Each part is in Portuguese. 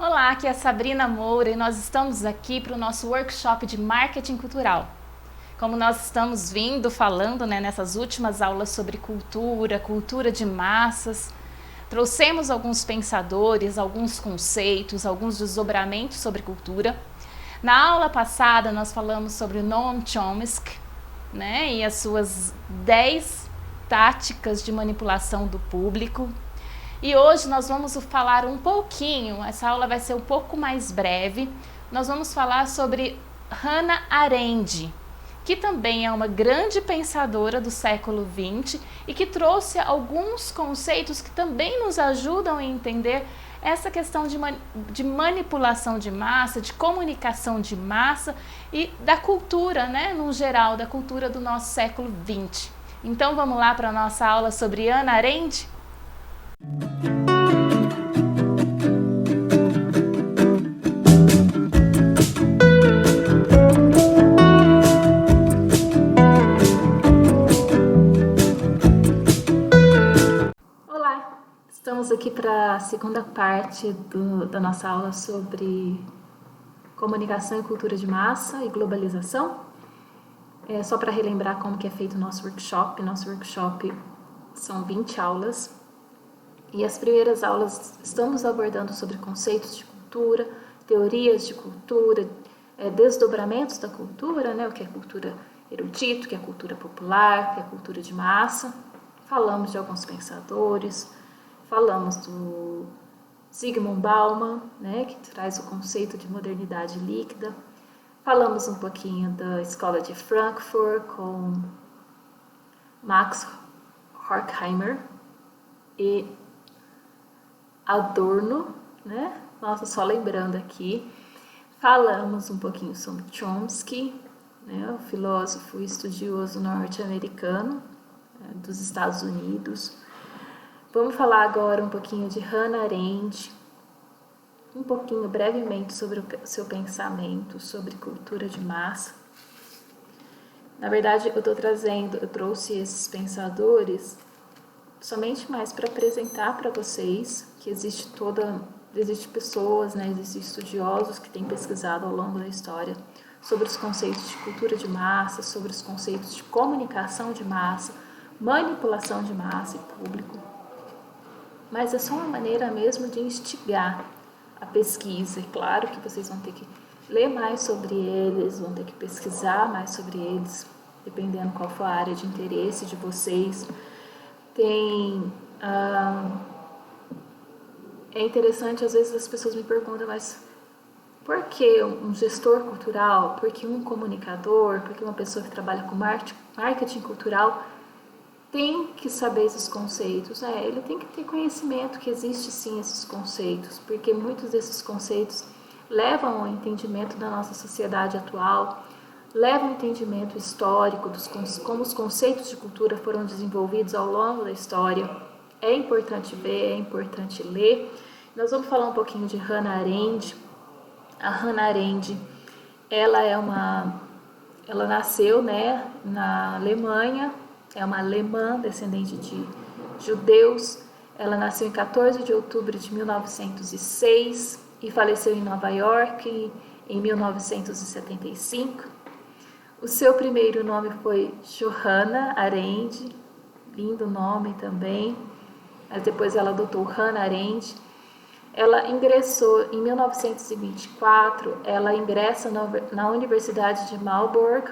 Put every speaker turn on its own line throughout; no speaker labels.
Olá, aqui é a Sabrina Moura e nós estamos aqui para o nosso workshop de marketing cultural. Como nós estamos falando nessas últimas aulas sobre cultura de massas, trouxemos alguns pensadores, alguns conceitos, alguns desdobramentos sobre cultura. Na aula passada nós falamos sobre Noam Chomsky, e as suas 10 táticas de manipulação do público. E hoje nós vamos falar um pouquinho, essa aula vai ser um pouco mais breve, nós vamos falar sobre Hannah Arendt, que também é uma grande pensadora do século XX e que trouxe alguns conceitos que também nos ajudam a entender essa questão de manipulação de massa, de comunicação de massa e da cultura, no geral, da cultura do nosso século XX. Então vamos lá para a nossa aula sobre Hannah Arendt? Olá, estamos aqui para a segunda parte da nossa aula sobre comunicação e cultura de massa e globalização. Só para relembrar como que é feito o nosso workshop são 20 aulas. E as primeiras aulas estamos abordando sobre conceitos de cultura, teorias de cultura, desdobramentos da cultura, o que é cultura erudita, o que é cultura popular, o que é cultura de massa. Falamos de alguns pensadores, falamos do Zygmunt Bauman, que traz o conceito de modernidade líquida. Falamos um pouquinho da Escola de Frankfurt com Max Horkheimer e Adorno, Nossa, só lembrando aqui. Falamos um pouquinho sobre Chomsky, o filósofo e estudioso norte-americano dos Estados Unidos. Vamos falar agora um pouquinho de Hannah Arendt, um pouquinho brevemente sobre o seu pensamento sobre cultura de massa. Na verdade, eu trouxe esses pensadores somente mais para apresentar para vocês que existe pessoas, existem estudiosos que têm pesquisado ao longo da história sobre os conceitos de cultura de massa, sobre os conceitos de comunicação de massa, manipulação de massa e público. Mas é só uma maneira mesmo de instigar a pesquisa. É claro que vocês vão ter que ler mais sobre eles, vão ter que pesquisar mais sobre eles, dependendo qual for a área de interesse de vocês. É interessante, às vezes as pessoas me perguntam, mas por que um gestor cultural, por que um comunicador, por que uma pessoa que trabalha com marketing cultural tem que saber esses conceitos? Ele tem que ter conhecimento que existe sim esses conceitos, porque muitos desses conceitos levam ao entendimento da nossa sociedade atual, levam ao entendimento histórico como os conceitos de cultura foram desenvolvidos ao longo da história. É importante ver, é importante ler. Nós vamos falar um pouquinho de Hannah Arendt. A Hannah Arendt, ela nasceu na Alemanha, é uma alemã descendente de judeus. Ela nasceu em 14 de outubro de 1906 e faleceu em Nova York em 1975. O seu primeiro nome foi Johanna Arendt, lindo nome também, mas depois ela adotou Hannah Arendt. Ela ingressou em 1924, ela ingressa na Universidade de Marburg.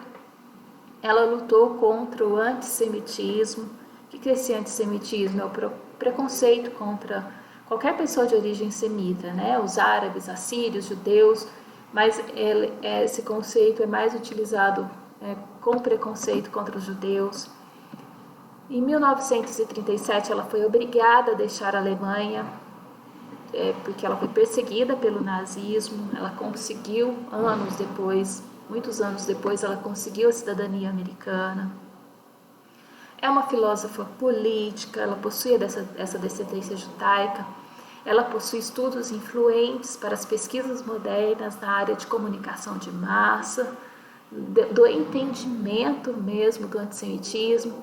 Ela lutou contra o antissemitismo. O que é esse antissemitismo? É o preconceito contra qualquer pessoa de origem semita, os árabes, assírios, judeus, mas esse conceito é mais utilizado com preconceito contra os judeus. Em 1937, ela foi obrigada a deixar a Alemanha, porque ela foi perseguida pelo nazismo. Ela conseguiu, muitos anos depois, ela conseguiu a cidadania americana. É uma filósofa política, ela possui essa descendência judaica. Ela possui estudos influentes para as pesquisas modernas na área de comunicação de massa, do entendimento mesmo do antissemitismo.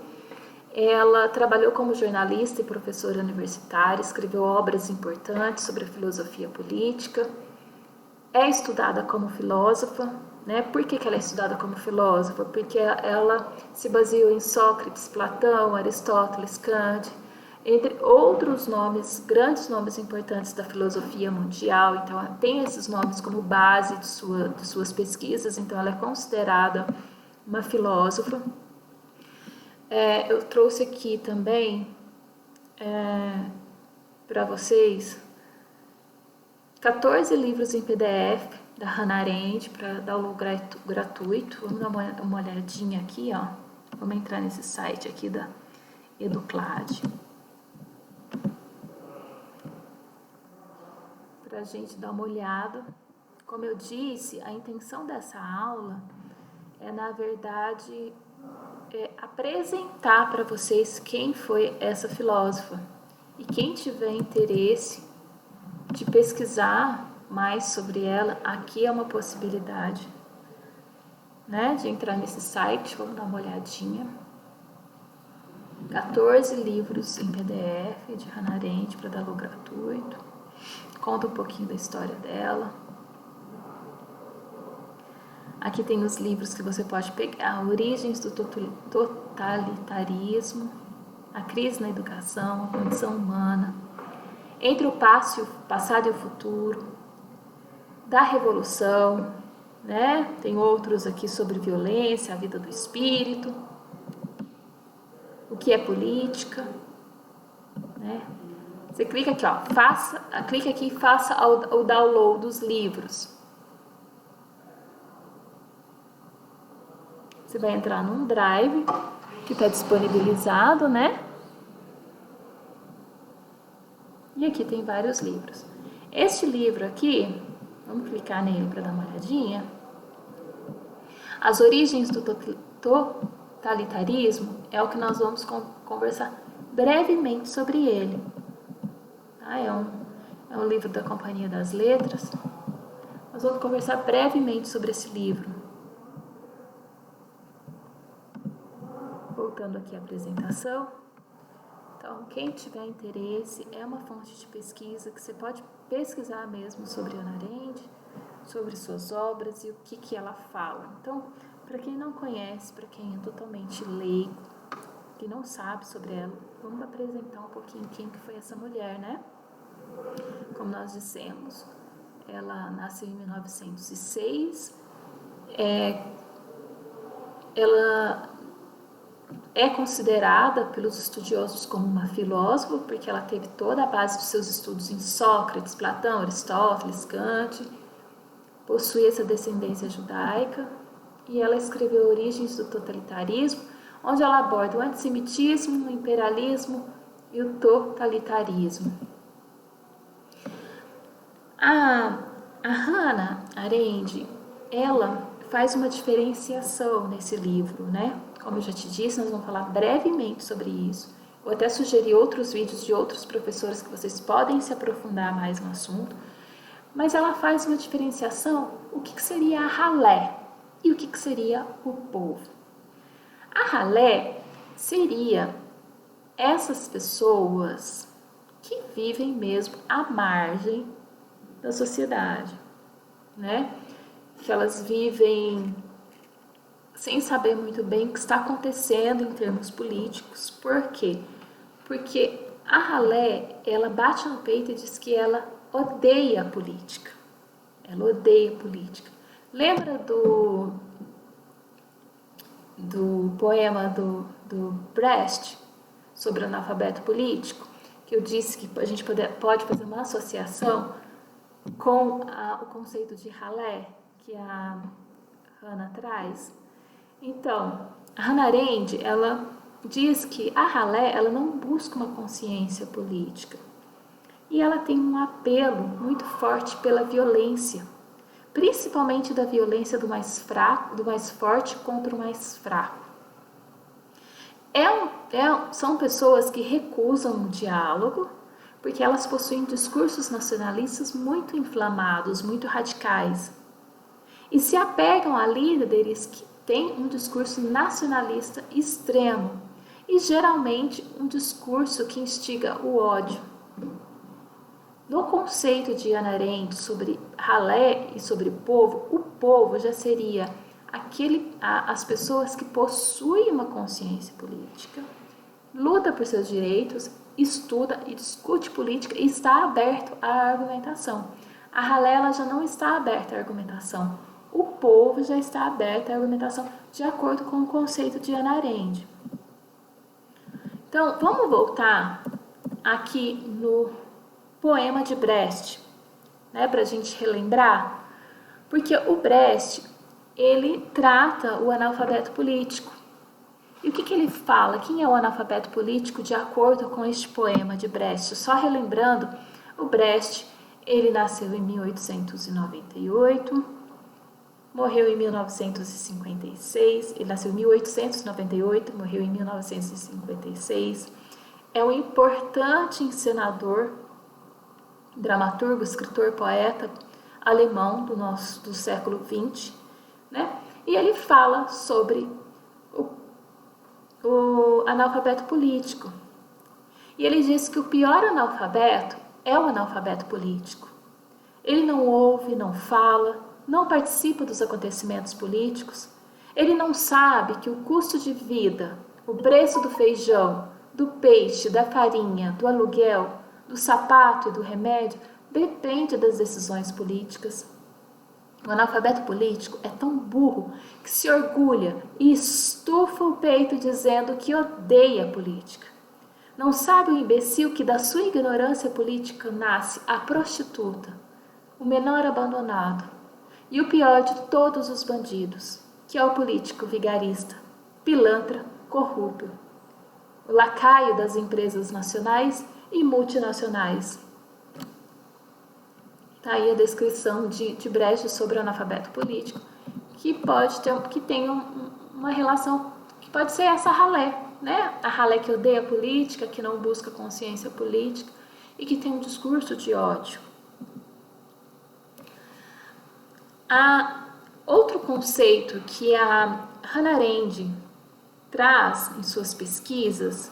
Ela trabalhou como jornalista e professora universitária, escreveu obras importantes sobre a filosofia política, é estudada como filósofa, né? Por que ela é estudada como filósofa? Porque ela se baseou em Sócrates, Platão, Aristóteles, Kant, entre outros nomes, grandes nomes importantes da filosofia mundial. Então, ela tem esses nomes como base de suas pesquisas, então ela é considerada uma filósofa. Eu trouxe aqui também para vocês 14 livros em PDF da Hannah Arendt para download gratuito. Vamos dar uma olhadinha aqui, ó. Vamos entrar nesse site aqui da Educlad para a gente dar uma olhada. Como eu disse, a intenção dessa aula é, na verdade, apresentar para vocês quem foi essa filósofa. E quem tiver interesse de pesquisar mais sobre ela, aqui é uma possibilidade, né, de entrar nesse site. Vamos dar uma olhadinha. 14 livros em PDF de Hannah Arendt para download gratuito. Conta um pouquinho da história dela. Aqui tem os livros que você pode pegar: Origens do Totalitarismo, A Crise na Educação, A Condição Humana, Entre o Passado e o Futuro, da Revolução, né? Tem outros aqui sobre violência, a vida do espírito, o que é política, né? Você clica aqui, ó, clica aqui e faça o download dos livros. Você vai entrar num drive que está disponibilizado, né? E aqui tem vários livros. Este livro aqui, vamos clicar nele para dar uma olhadinha. As Origens do Totalitarismo é o que nós vamos conversar brevemente sobre ele. Tá? É um livro da Companhia das Letras. Nós vamos conversar brevemente sobre esse livro. Voltando aqui à apresentação. Então, quem tiver interesse, é uma fonte de pesquisa que você pode pesquisar mesmo sobre Hannah Arendt, sobre suas obras e o que ela fala. Então, para quem não conhece, para quem é totalmente leigo, que não sabe sobre ela, vamos apresentar um pouquinho quem que foi essa mulher, né? Como nós dissemos, ela nasceu em 1906, ela é considerada pelos estudiosos como uma filósofa, porque ela teve toda a base dos seus estudos em Sócrates, Platão, Aristóteles, Kant, possui essa descendência judaica, e ela escreveu Origens do Totalitarismo, onde ela aborda o antissemitismo, o imperialismo e o totalitarismo. A Hannah Arendt, ela faz uma diferenciação nesse livro, né? Como eu já te disse, nós vamos falar brevemente sobre isso. Vou até sugerir outros vídeos de outros professores que vocês podem se aprofundar mais no assunto. Mas ela faz uma diferenciação, o que seria a ralé e o que seria o povo. A ralé seria essas pessoas que vivem mesmo à margem da sociedade, né? Que elas vivem sem saber muito bem o que está acontecendo em termos políticos. Por quê? Porque a ralé, ela bate no peito e diz que ela odeia a política. Ela odeia a política. Lembra do poema do Brecht sobre o analfabeto político? Que eu disse que a gente pode fazer uma associação com o conceito de ralé que a Hannah traz. Então, a Hannah Arendt, ela diz que a ralé, ela não busca uma consciência política. E ela tem um apelo muito forte pela violência, principalmente da violência do mais fraco, do mais forte contra o mais fraco. São pessoas que recusam o diálogo, porque elas possuem discursos nacionalistas muito inflamados, muito radicais, e se apegam a líderes que têm um discurso nacionalista extremo. e geralmente um discurso que instiga o ódio. No conceito de Hannah Arendt sobre ralé e sobre povo, o povo já seria as pessoas que possuem uma consciência política, luta por seus direitos, estuda e discute política e está aberto à argumentação. A ralé ela já não está aberta à argumentação. O povo já está aberto à argumentação de acordo com o conceito de Hannah Arendt. Então, vamos voltar aqui no poema de Brecht, né, para a gente relembrar, porque o Brecht, ele trata o analfabeto político. E o que ele fala? Quem é o analfabeto político de acordo com este poema de Brecht? Só relembrando, o Brecht, ele nasceu em 1898, morreu em 1956, ele nasceu em 1898, morreu em 1956, é um importante encenador, dramaturgo, escritor, poeta alemão do século XX, né? E ele fala sobre o analfabeto político. E ele diz que o pior analfabeto é o analfabeto político. Ele não ouve, não fala, não participa dos acontecimentos políticos. Ele não sabe que o custo de vida, o preço do feijão, do peixe, da farinha, do aluguel, do sapato e do remédio depende das decisões políticas. O analfabeto político é tão burro que se orgulha e estufa o peito dizendo que odeia a política. Não sabe o imbecil que da sua ignorância política nasce a prostituta, o menor abandonado e o pior de todos os bandidos, que é o político vigarista, pilantra, corrupto, o lacaio das empresas nacionais e multinacionais. Está aí a descrição de Brecht sobre o analfabeto político, que tem uma relação, que pode ser essa ralé, né? A ralé que odeia a política, que não busca consciência política e que tem um discurso de ódio. Outro conceito que a Hannah Arendt traz em suas pesquisas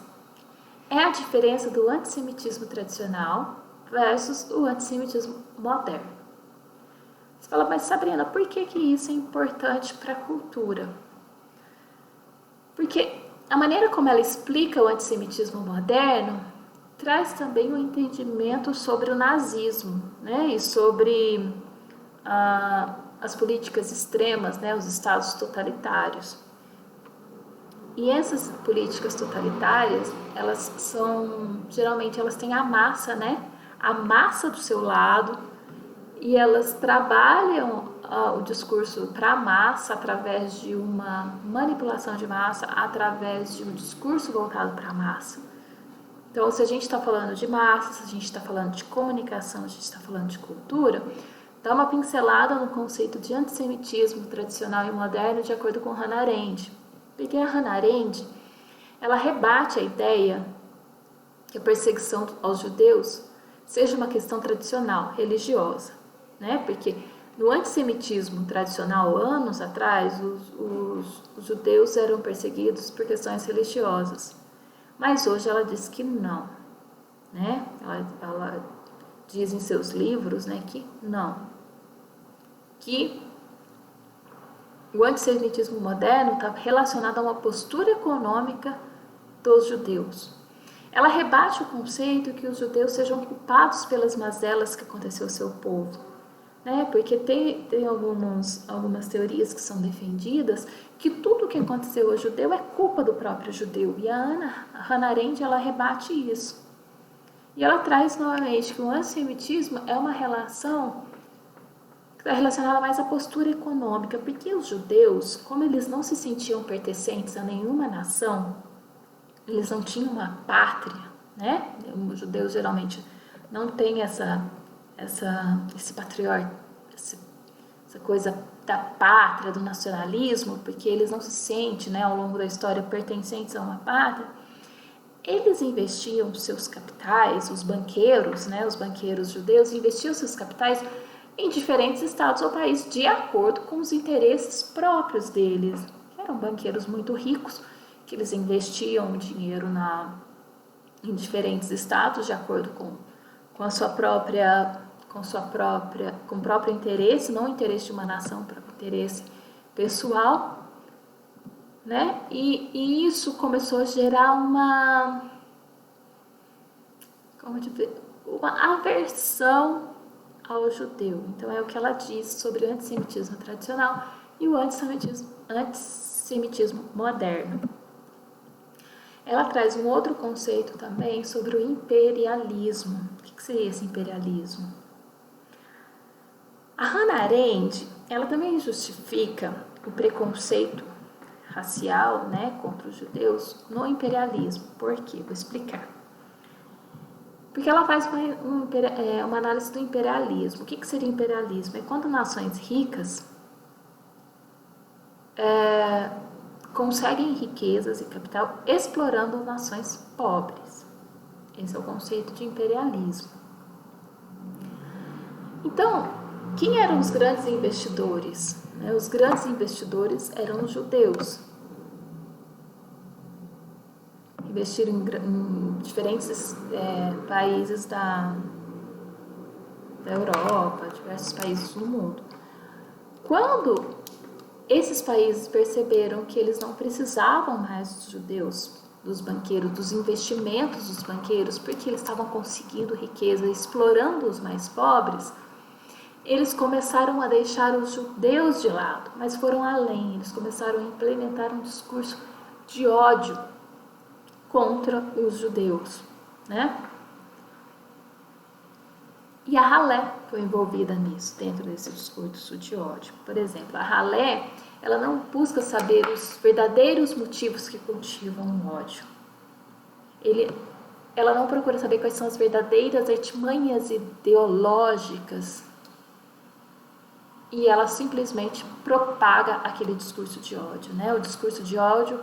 é a diferença do antissemitismo tradicional versus o antissemitismo moderno. Você fala, mas Sabrina, por que isso é importante para a cultura? Porque a maneira como ela explica o antissemitismo moderno traz também um entendimento sobre o nazismo, né? E sobre as políticas extremas, né? Os estados totalitários. E essas políticas totalitárias, geralmente elas têm a massa, né? A massa do seu lado, e elas trabalham o discurso para a massa através de uma manipulação de massa, através de um discurso voltado para a massa. Então, se a gente está falando de massa, se a gente está falando de comunicação, a gente está falando de cultura, dá uma pincelada no conceito de antissemitismo tradicional e moderno de acordo com Hannah Arendt. Porque a Hannah Arendt, ela rebate a ideia que a perseguição aos judeus seja uma questão tradicional, religiosa, né? Porque no antissemitismo tradicional, anos atrás, os judeus eram perseguidos por questões religiosas. Mas hoje ela diz que não, né? Ela diz em seus livros, né, que não. Que o antissemitismo moderno está relacionado a uma postura econômica dos judeus. Ela rebate o conceito que os judeus sejam culpados pelas mazelas que aconteceu ao seu povo, né? Porque tem algumas teorias que são defendidas que tudo o que aconteceu ao judeu é culpa do próprio judeu. E a Hannah Arendt, ela rebate isso. E ela traz novamente que o antissemitismo é uma relação que está relacionada mais à postura econômica, porque os judeus, como eles não se sentiam pertencentes a nenhuma nação, eles não tinham uma pátria, né? Os judeus geralmente não têm essa coisa da pátria, do nacionalismo, porque eles não se sentem, né, ao longo da história pertencentes a uma pátria. Eles investiam seus capitais, os banqueiros, né, os banqueiros judeus investiam seus capitais em diferentes estados ou países de acordo com os interesses próprios deles. Eram banqueiros muito ricos que eles investiam o dinheiro em diferentes estados, de acordo com o próprio interesse, não o interesse de uma nação, o próprio interesse pessoal, né? E isso começou a gerar uma aversão ao judeu. Então é o que ela diz sobre o antissemitismo tradicional e o antissemitismo moderno. Ela traz um outro conceito também sobre o imperialismo. O que seria esse imperialismo? A Hannah Arendt, ela também justifica o preconceito racial, né, contra os judeus no imperialismo. Por quê? Vou explicar. Porque ela faz uma análise do imperialismo. O que seria imperialismo? É quando nações ricas conseguem riquezas e capital explorando nações pobres. Esse é o conceito de imperialismo. Então, quem eram os grandes investidores? Os grandes investidores eram os judeus. Investiram em diferentes países da Europa, diversos países do mundo. Quando esses países perceberam que eles não precisavam mais dos judeus, dos banqueiros, dos investimentos dos banqueiros, porque eles estavam conseguindo riqueza, explorando os mais pobres, eles começaram a deixar os judeus de lado, mas foram além. Eles começaram a implementar um discurso de ódio contra os judeus, né? E a Halé foi envolvida nisso, dentro desse discurso de ódio. Por exemplo, a Halé, ela não busca saber os verdadeiros motivos que cultivam o ódio. Ela não procura saber quais são as verdadeiras artimanhas ideológicas e ela simplesmente propaga aquele discurso de ódio, né? O discurso de ódio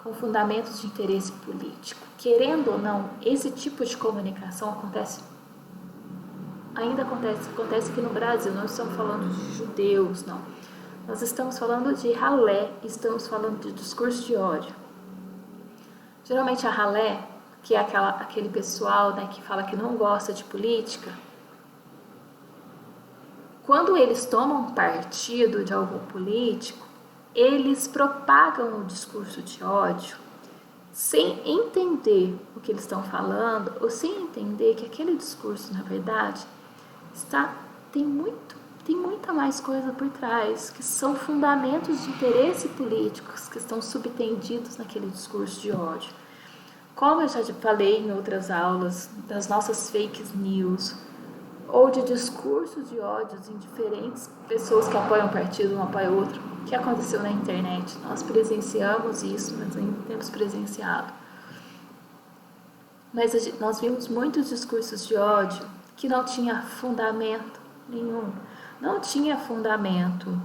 com fundamentos de interesse político. Querendo ou não, esse tipo de comunicação ainda acontece aqui no Brasil. Não estamos falando de judeus, não. Nós estamos falando de ralé, estamos falando de discurso de ódio. Geralmente a ralé, que é aquele pessoal, né, que fala que não gosta de política, quando eles tomam partido de algum político, eles propagam o discurso de ódio sem entender o que eles estão falando ou sem entender que aquele discurso, na verdade, tem muita mais coisa por trás, que são fundamentos de interesse políticos que estão subtendidos naquele discurso de ódio. Como eu já falei em outras aulas, das nossas fake news, ou de discursos de ódio em diferentes pessoas que apoiam um partido, um apoia outro, que aconteceu na internet. Nós presenciamos isso, nós ainda temos presenciado. Mas nós vimos muitos discursos de ódio que não tinha fundamento nenhum. Não tinha fundamento.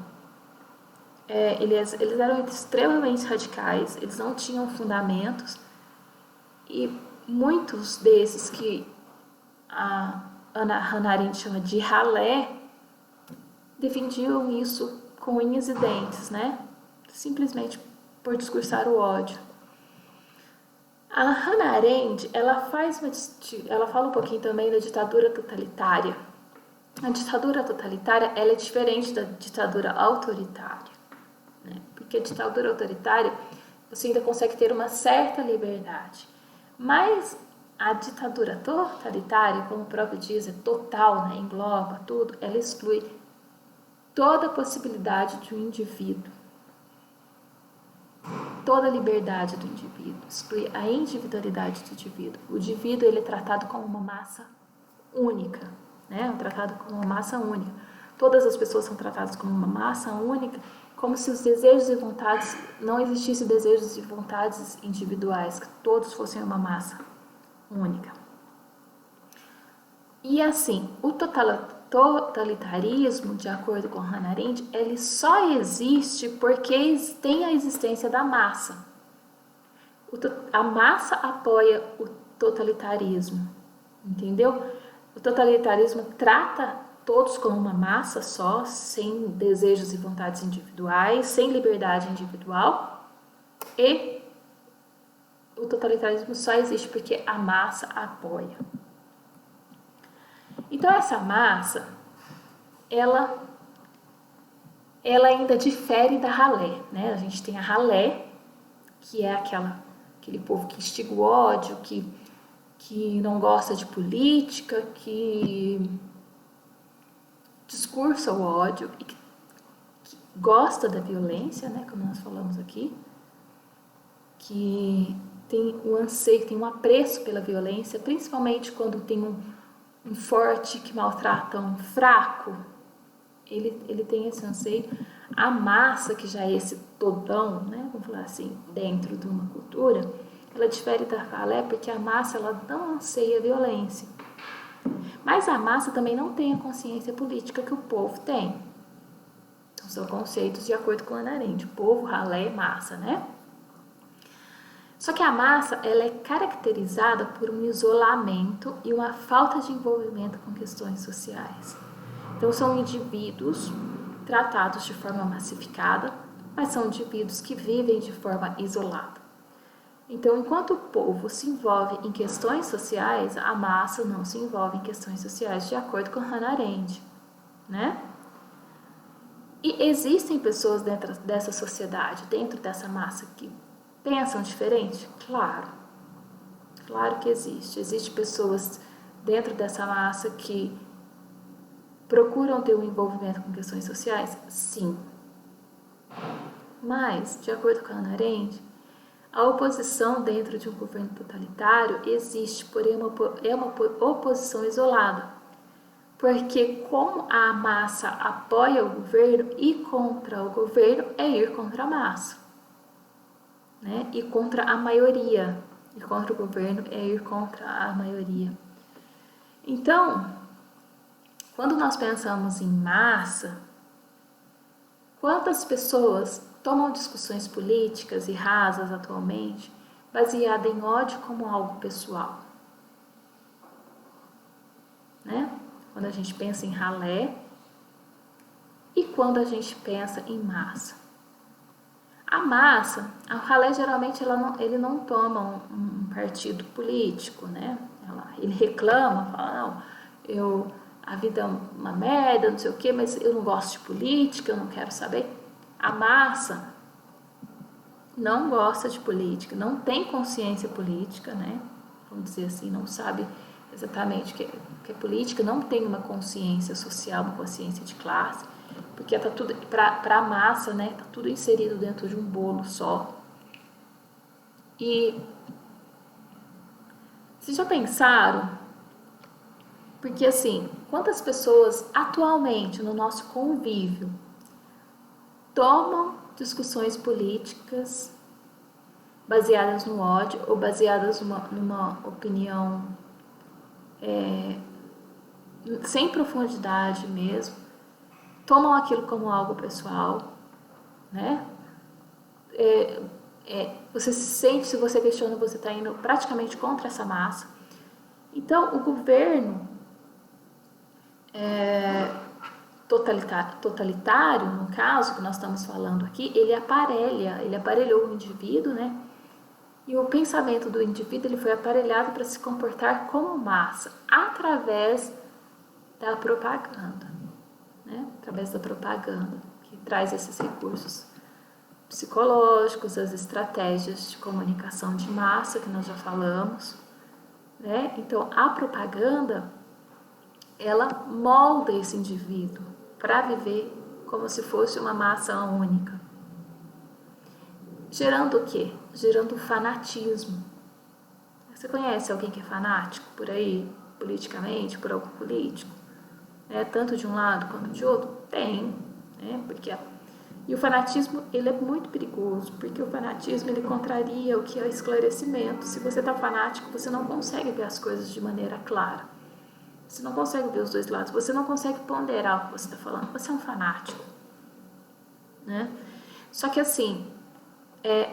Eles eram extremamente radicais, eles não tinham fundamentos. E muitos desses que a Hannah Arendt chama de ralé, defendiam isso com unhas e dentes, né? Simplesmente por discursar o ódio. A Hannah Arendt, ela fala um pouquinho também da ditadura totalitária. A ditadura totalitária, ela é diferente da ditadura autoritária, né? Porque a ditadura autoritária, você ainda consegue ter uma certa liberdade, mas a ditadura totalitária, como o próprio diz, é total, né? Engloba tudo, ela exclui toda a possibilidade de um indivíduo, toda a liberdade do indivíduo, exclui a individualidade do indivíduo. O indivíduo, ele é tratado como uma massa única, né? Tratado como uma massa única. Todas as pessoas são tratadas como uma massa única, como se os desejos e vontades, não existissem desejos e vontades individuais, que todos fossem uma massa única. E assim, o totalitarismo, de acordo com Hannah Arendt, ele só existe porque tem a existência da massa. A massa apoia o totalitarismo, entendeu? O totalitarismo trata todos como uma massa só, sem desejos e vontades individuais, sem liberdade individual, e o totalitarismo só existe porque a massa apoia. Então essa massa, ela ainda difere da ralé, né? A gente tem a ralé, que é aquele povo que instiga o ódio, que não gosta de política, que discursa o ódio e que gosta da violência, né? Como nós falamos aqui, que tem o anseio, tem um apreço pela violência, principalmente quando tem um forte que maltrata um fraco. Ele tem esse anseio. A massa, que já é esse todão, né, vamos falar assim, dentro de uma cultura, ela difere da ralé porque a massa ela não anseia violência. Mas a massa também não tem a consciência política que o povo tem. Então, são conceitos de acordo com a Hannah Arendt. Povo, ralé, massa, né? Só que a massa ela é caracterizada por um isolamento e uma falta de envolvimento com questões sociais. Então, são indivíduos tratados de forma massificada, mas são indivíduos que vivem de forma isolada. Então, enquanto o povo se envolve em questões sociais, a massa não se envolve em questões sociais, de acordo com Hannah Arendt, né? E existem pessoas dentro dessa sociedade, dentro dessa massa, que pensam diferente? Claro. Claro que existe. Existem pessoas dentro dessa massa que procuram ter um envolvimento com questões sociais? Sim. Mas, de acordo com a Hannah Arendt, a oposição dentro de um governo totalitário existe, porém é uma oposição isolada. Porque como a massa apoia o governo, ir contra o governo é ir contra a massa. Né? Ir contra a maioria. Ir contra o governo é ir contra a maioria. Então, quando nós pensamos em massa, quantas pessoas tomam discussões políticas e rasas atualmente baseadas em ódio como algo pessoal? Né? Quando a gente pensa em ralé e quando a gente pensa em massa. A massa, a ralé geralmente ele não toma um partido político, né? Ele reclama, fala, não, a vida é uma merda, não sei o quê, mas eu não gosto de política, eu não quero saber. A massa não gosta de política, não tem consciência política, né? Vamos dizer assim, não sabe exatamente o que é política, não tem uma consciência social, uma consciência de classe, porque tá tudo para a massa, né? Tá tudo inserido dentro de um bolo só. E vocês já pensaram? Porque assim, quantas pessoas atualmente no nosso convívio tomam discussões políticas baseadas no ódio ou baseadas numa opinião sem profundidade mesmo, tomam aquilo como algo pessoal, né? Você se sente, se você questiona, você está indo praticamente contra essa massa. Então, o governo totalitário, no caso que nós estamos falando aqui, ele aparelhou o indivíduo, né? E o pensamento do indivíduo ele foi aparelhado para se comportar como massa, através da propaganda, né? Através da propaganda, que traz esses recursos psicológicos, as estratégias de comunicação de massa, que nós já falamos, né? Então, a propaganda, ela molda esse indivíduo para viver como se fosse uma massa única. Gerando o quê? Gerando fanatismo. Você conhece alguém que é fanático por aí, politicamente, por algo político? Tanto de um lado quanto de outro? Tem, né? E o fanatismo, ele é muito perigoso, porque o fanatismo, ele contraria o que é esclarecimento. Se você está fanático, você não consegue ver as coisas de maneira clara. Você não consegue ver os dois lados, você não consegue ponderar o que você está falando. Você é um fanático, né? Só que assim,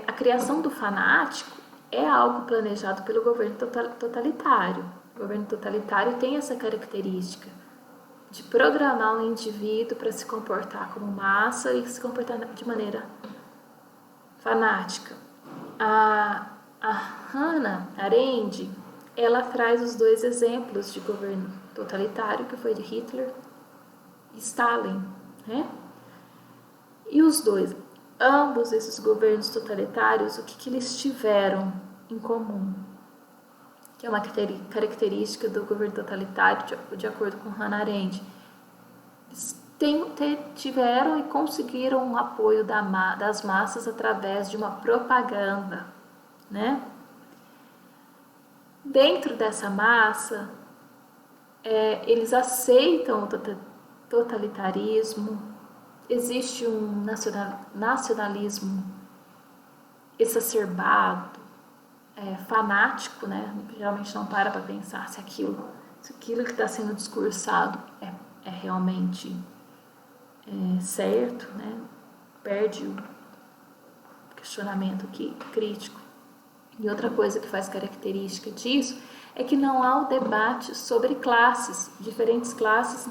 a criação do fanático é algo planejado pelo governo totalitário. O governo totalitário tem essa característica de programar um indivíduo para se comportar como massa e se comportar de maneira fanática. A A Hannah Arendt, ela traz os dois exemplos de governo totalitário, que foi de Hitler e Stalin, né? E os dois, ambos esses governos totalitários, o que eles tiveram em comum? Que é uma característica do governo totalitário, de acordo com Hannah Arendt. Eles tiveram e conseguiram o apoio das massas através de uma propaganda, né? Dentro dessa massa, eles aceitam o totalitarismo, existe um nacionalismo exacerbado, fanático, né? Geralmente não para pensar se aquilo que está sendo discursado é realmente certo, né? Perde o questionamento crítico. E outra coisa que faz característica disso é que não há o debate sobre classes, diferentes classes.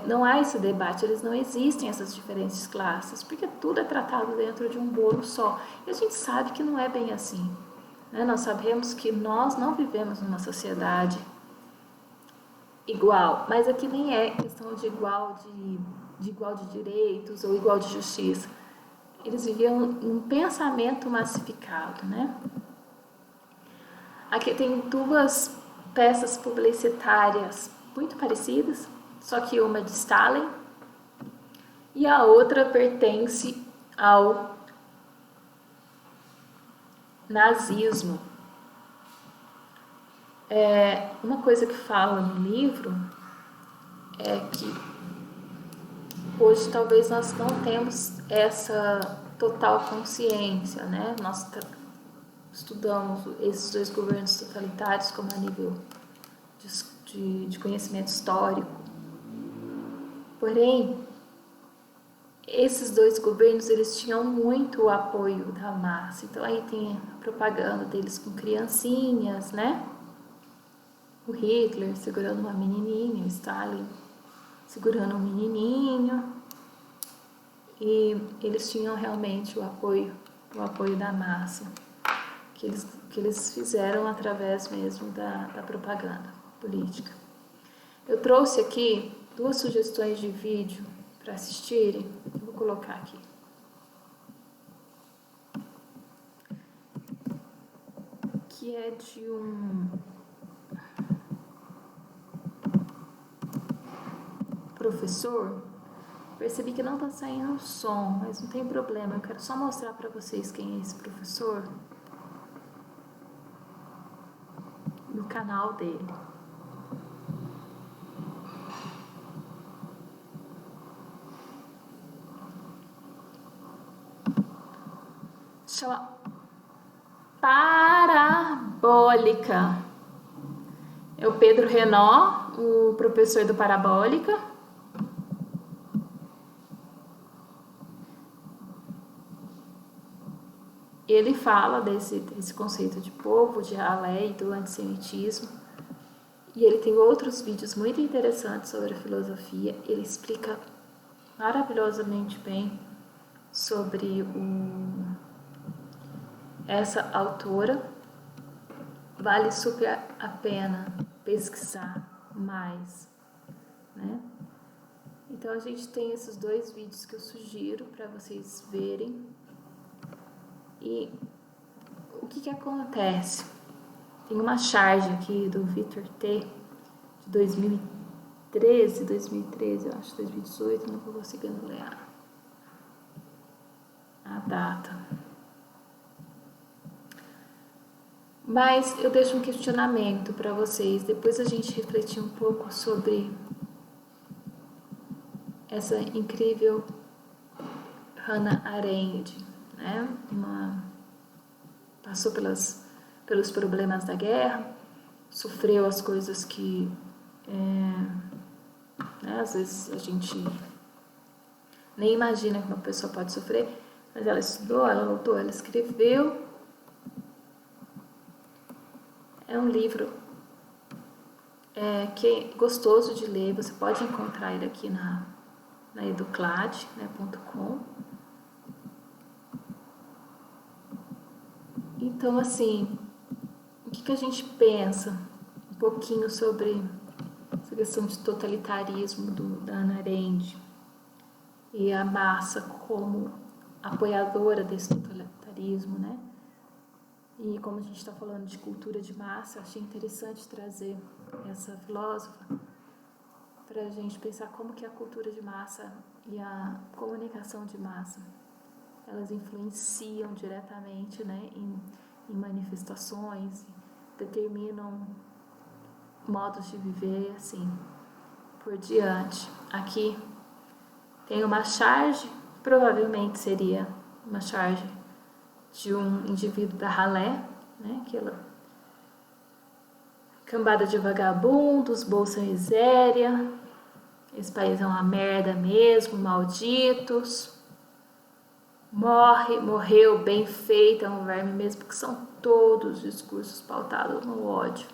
Não há esse debate, eles não existem, essas diferentes classes, porque tudo é tratado dentro de um bolo só. E a gente sabe que não é bem assim, né? Nós sabemos que nós não vivemos numa sociedade igual, mas aqui nem é questão de igual de direitos ou igual de justiça. Eles viviam um pensamento massificado, né? Aqui tem duas peças publicitárias muito parecidas, só que uma é de Stalin e a outra pertence ao nazismo. Uma coisa que fala no livro é que hoje talvez nós não temos essa total consciência, né? Nós estudamos esses dois governos totalitários como a nível de conhecimento histórico. Porém, esses dois governos, eles tinham muito o apoio da massa. Então aí tem a propaganda deles com criancinhas, né? O Hitler segurando uma menininha, o Stalin segurando um menininho. E eles tinham realmente o apoio da massa, que eles fizeram através mesmo da propaganda política. Eu trouxe aqui 2 sugestões de vídeo para assistirem, eu vou colocar aqui. Que é de um professor. Percebi que não está saindo o som, mas não tem problema, eu quero só mostrar para vocês quem é esse professor no canal dele. Chama Parabólica. É o Pedro Renault, o professor do Parabólica. Ele fala desse conceito de povo, de ralé e do antissemitismo. E ele tem outros vídeos muito interessantes sobre a filosofia. Ele explica maravilhosamente bem sobre essa autora. Vale super a pena pesquisar mais, né? Então a gente tem esses 2 vídeos que eu sugiro para vocês verem. E o que acontece? Tem uma charge aqui do Victor T. de 2013, eu acho, 2018, não estou conseguindo ler a data. Mas eu deixo um questionamento para vocês, depois a gente refletir um pouco sobre essa incrível Hannah Arendt, né? Passou pelos problemas da guerra, sofreu as coisas que né, às vezes a gente nem imagina que uma pessoa pode sofrer, mas ela estudou, ela lutou, ela escreveu. É um livro que é gostoso de ler, você pode encontrar ele aqui na educlad.com. Então, assim, o que a gente pensa um pouquinho sobre essa questão de totalitarismo da Hannah Arendt e a massa como apoiadora desse totalitarismo, né? E como a gente está falando de cultura de massa, eu achei interessante trazer essa filósofa para a gente pensar como que a cultura de massa e a comunicação de massa elas influenciam diretamente, né, em manifestações, determinam modos de viver, assim, por diante. Aqui tem uma charge, provavelmente seria uma charge de um indivíduo da ralé, né, aquela cambada de vagabundos, bolsa miséria, esse país é uma merda mesmo, malditos, morreu, bem feito, é um verme mesmo, que são todos os discursos pautados no ódio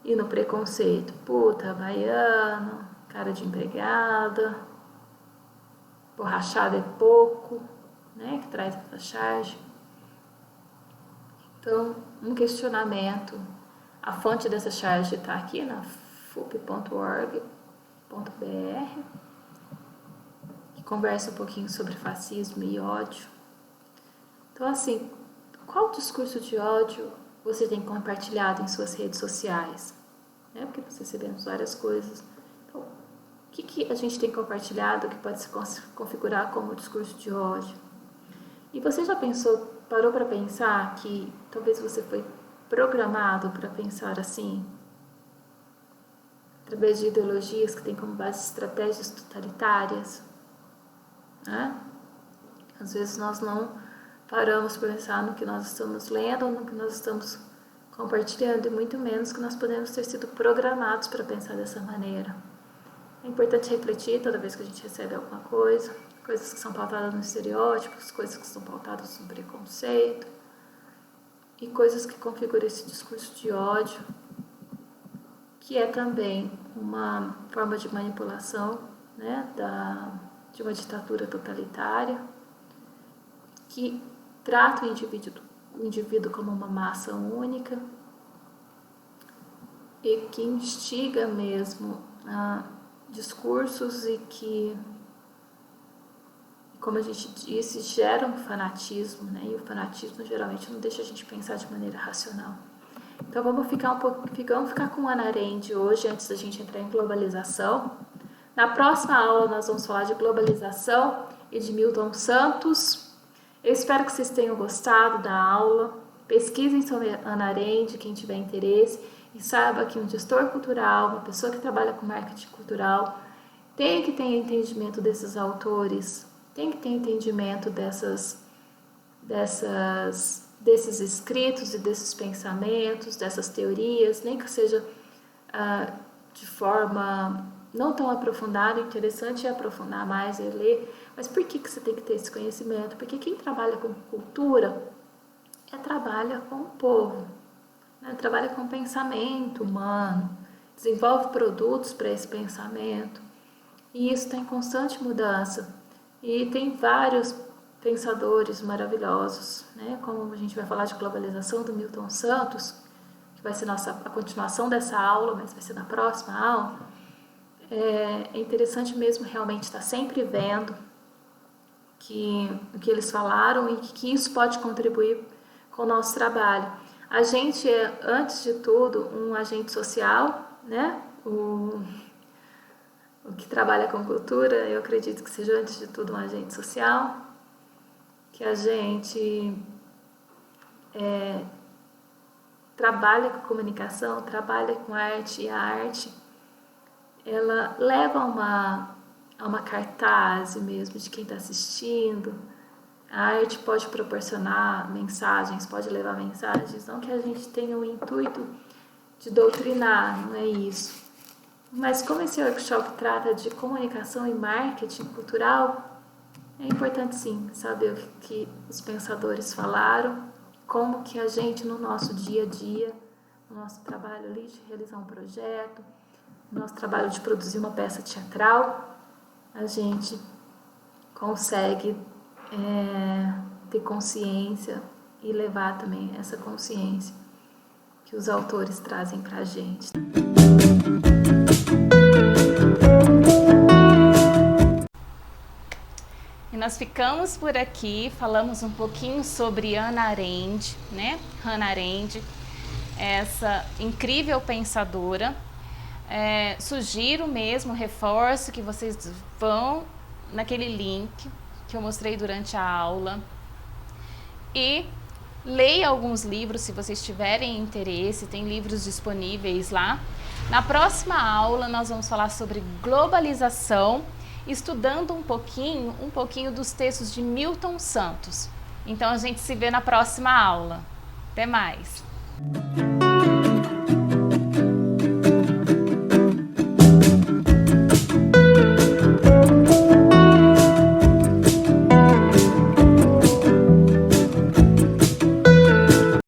e no preconceito. Puta, baiano, cara de empregada, borrachada é pouco, né, que traz essa charge. Então, um questionamento, a fonte dessa charge está aqui na fup.org.br, que conversa um pouquinho sobre fascismo e ódio. Então, assim, qual discurso de ódio você tem compartilhado em suas redes sociais? Né? Porque nós recebemos várias coisas. Então, o que a gente tem compartilhado que pode se configurar como discurso de ódio? E você já parou para pensar que talvez você foi programado para pensar assim? Através de ideologias que têm como base estratégias totalitárias? Né? Às vezes nós não paramos para pensar no que nós estamos lendo, no que nós estamos compartilhando, e muito menos que nós podemos ter sido programados para pensar dessa maneira. É importante refletir toda vez que a gente recebe alguma coisa, coisas que são pautadas nos estereótipos, coisas que são pautadas no preconceito, e coisas que configuram esse discurso de ódio, que é também uma forma de manipulação, né, de uma ditadura totalitária, que trata o indivíduo como uma massa única e que instiga mesmo discursos e que, como a gente disse, gera um fanatismo, né? E o fanatismo geralmente não deixa a gente pensar de maneira racional. Então vamos ficar com Hannah Arendt hoje, antes da gente entrar em globalização. Na próxima aula nós vamos falar de globalização e de Milton Santos. Eu espero que vocês tenham gostado da aula. Pesquisem sobre Hannah Arendt, quem tiver interesse, e saiba que um gestor cultural, uma pessoa que trabalha com marketing cultural, tem que ter entendimento desses autores, tem que ter entendimento desses escritos e desses pensamentos, dessas teorias, nem que seja de forma não tão aprofundada. Interessante é aprofundar mais e ler, mas por que você tem que ter esse conhecimento? Porque quem trabalha com cultura trabalha com o povo, né? Trabalha com o pensamento humano, desenvolve produtos para esse pensamento, e isso está em constante mudança. E tem vários pensadores maravilhosos, né? Como a gente vai falar de globalização do Milton Santos, que vai ser a continuação dessa aula, mas vai ser na próxima aula. É interessante mesmo realmente estar sempre vendo o que eles falaram e que isso pode contribuir com o nosso trabalho. A gente é, antes de tudo, um agente social, né? O que trabalha com cultura, eu acredito que seja, antes de tudo, um agente social, que a gente trabalha com comunicação, trabalha com arte, e a arte ela leva a uma cartaz mesmo de quem está assistindo. A arte pode proporcionar mensagens, pode levar mensagens, não que a gente tenha o intuito de doutrinar, não é isso. Mas como esse workshop trata de comunicação e marketing cultural, é importante sim saber o que os pensadores falaram, como que a gente no nosso dia a dia, no nosso trabalho ali de realizar um projeto, no nosso trabalho de produzir uma peça teatral, a gente consegue ter consciência e levar também essa consciência que os autores trazem para a gente.
E nós ficamos por aqui, falamos um pouquinho sobre Hannah Arendt, né? Hannah Arendt, essa incrível pensadora. Sugiro mesmo, reforço que vocês vão naquele link que eu mostrei durante a aula e leia alguns livros se vocês tiverem interesse, tem livros disponíveis lá. Na próxima aula nós vamos falar sobre globalização, estudando um pouquinho dos textos de Milton Santos. Então a gente se vê na próxima aula. Até mais!